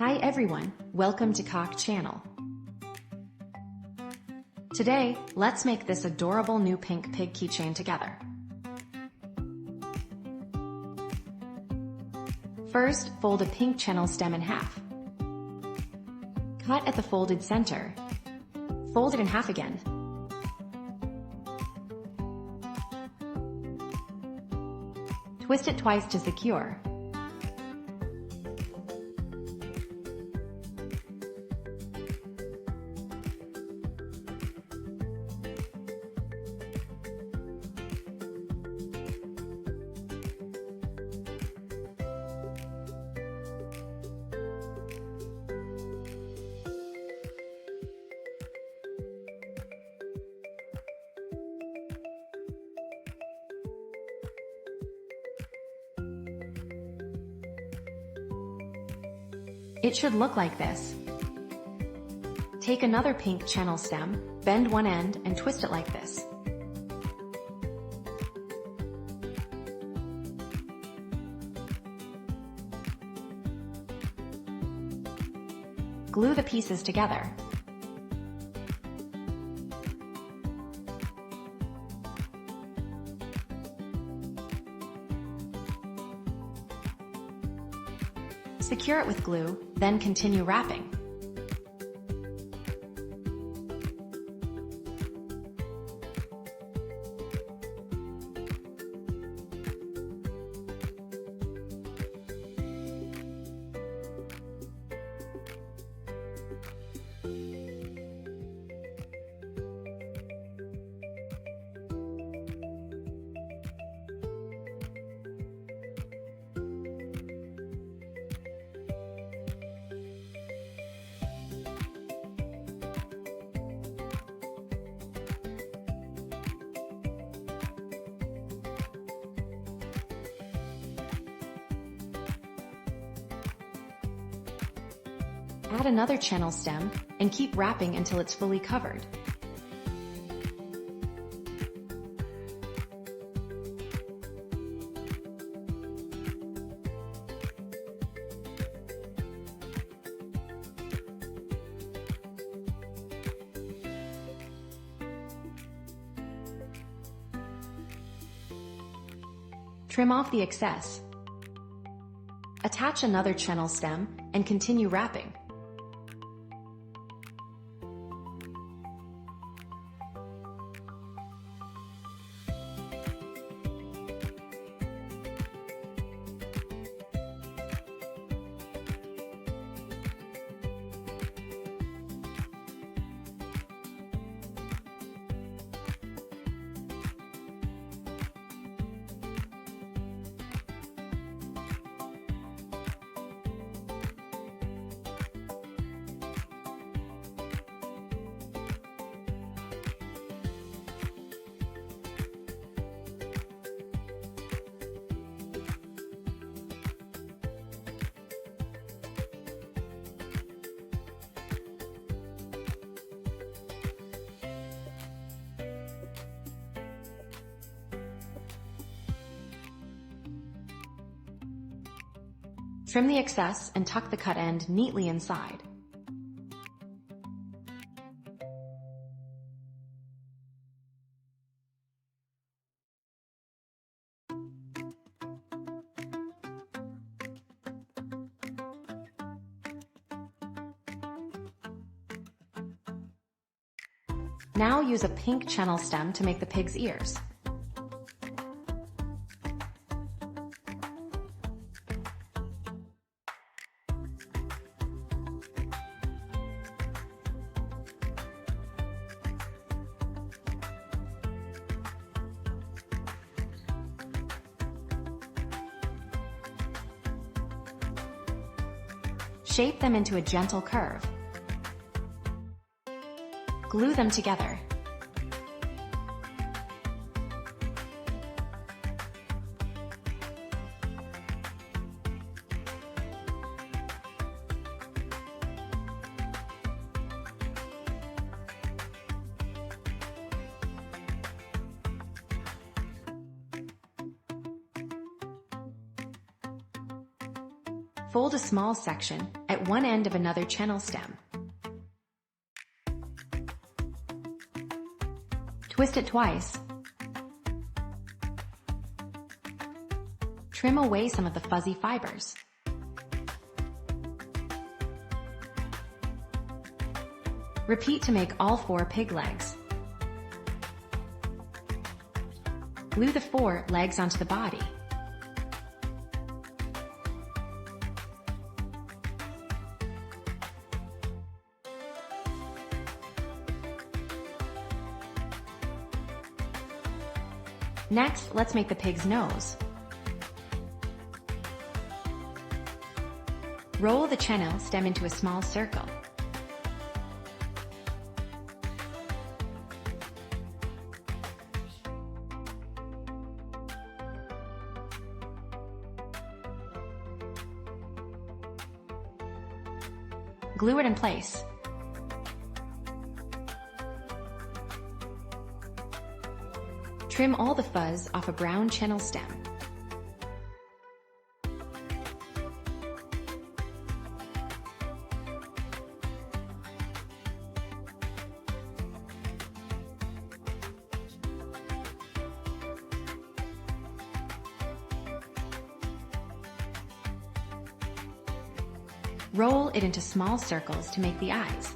Hi everyone, welcome to Cock Channel. Today, let's make this adorable new pink pig keychain together. First, fold a pink channel stem in half. Cut at the folded center. Fold it in half again. Twist it twice to secure. It should look like this. Take another pink channel stem, bend one end and twist it like this. Glue the pieces together. Secure it with glue, then continue wrapping. Add another channel stem, and keep wrapping until it's fully covered. Trim off the excess. Attach another channel stem, and continue wrapping. Trim the excess and tuck the cut end neatly inside. Now use a pink channel stem to make the pig's ears. Shape them into a gentle curve. Glue them together. Fold a small section at one end of another channel stem. Twist it twice. Trim away some of the fuzzy fibers. Repeat to make all 4 pig legs. Glue the 4 legs onto the body. Next, let's make the pig's nose. Roll the channel stem into a small circle. Glue it in place. Trim all the fuzz off a brown channel stem. Roll it into small circles to make the eyes.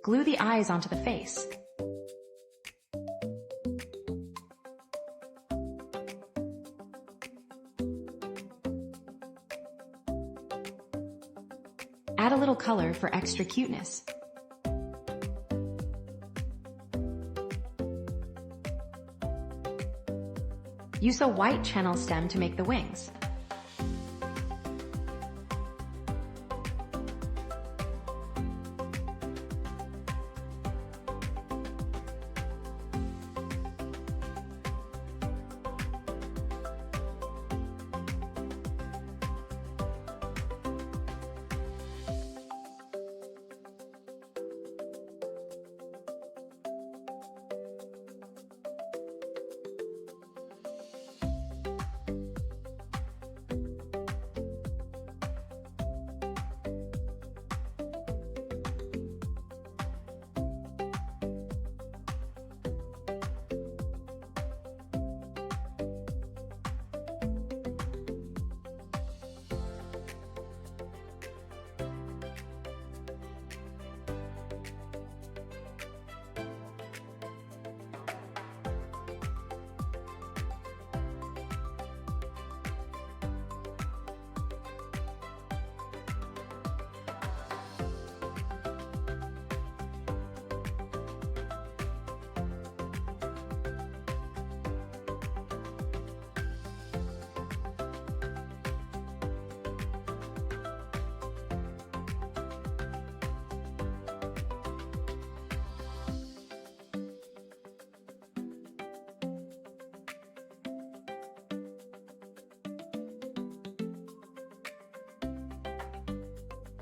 Glue the eyes onto the face. Add a little color for extra cuteness. Use a white channel stem to make the wings.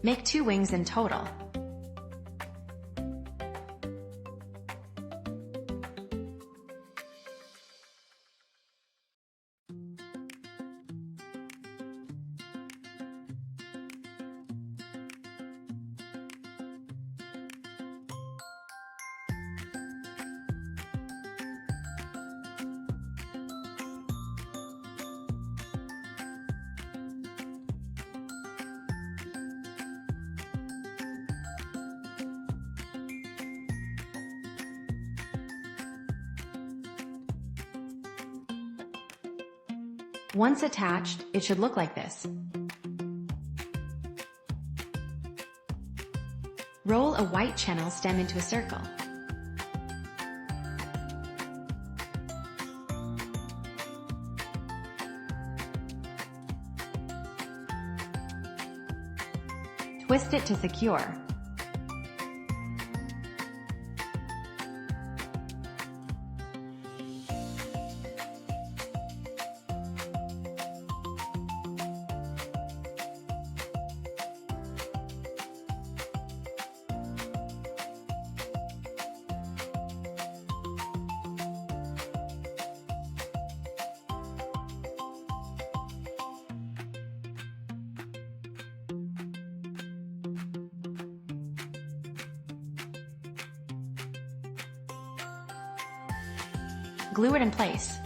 Make 2 wings in total. Once attached, it should look like this. Roll a white channel stem into a circle. Twist it to secure. Glue it in place.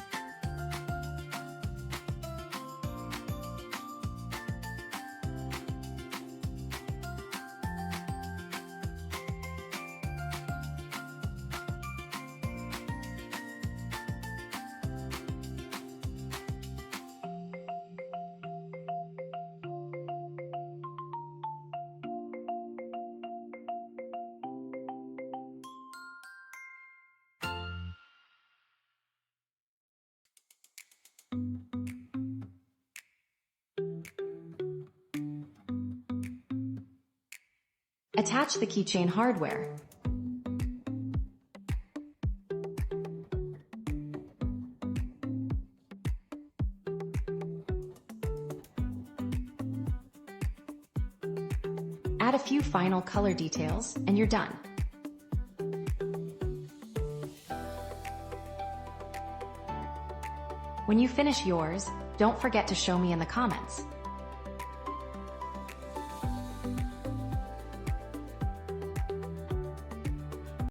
Attach the keychain hardware. Add a few final color details, and you're done. When you finish yours, don't forget to show me in the comments.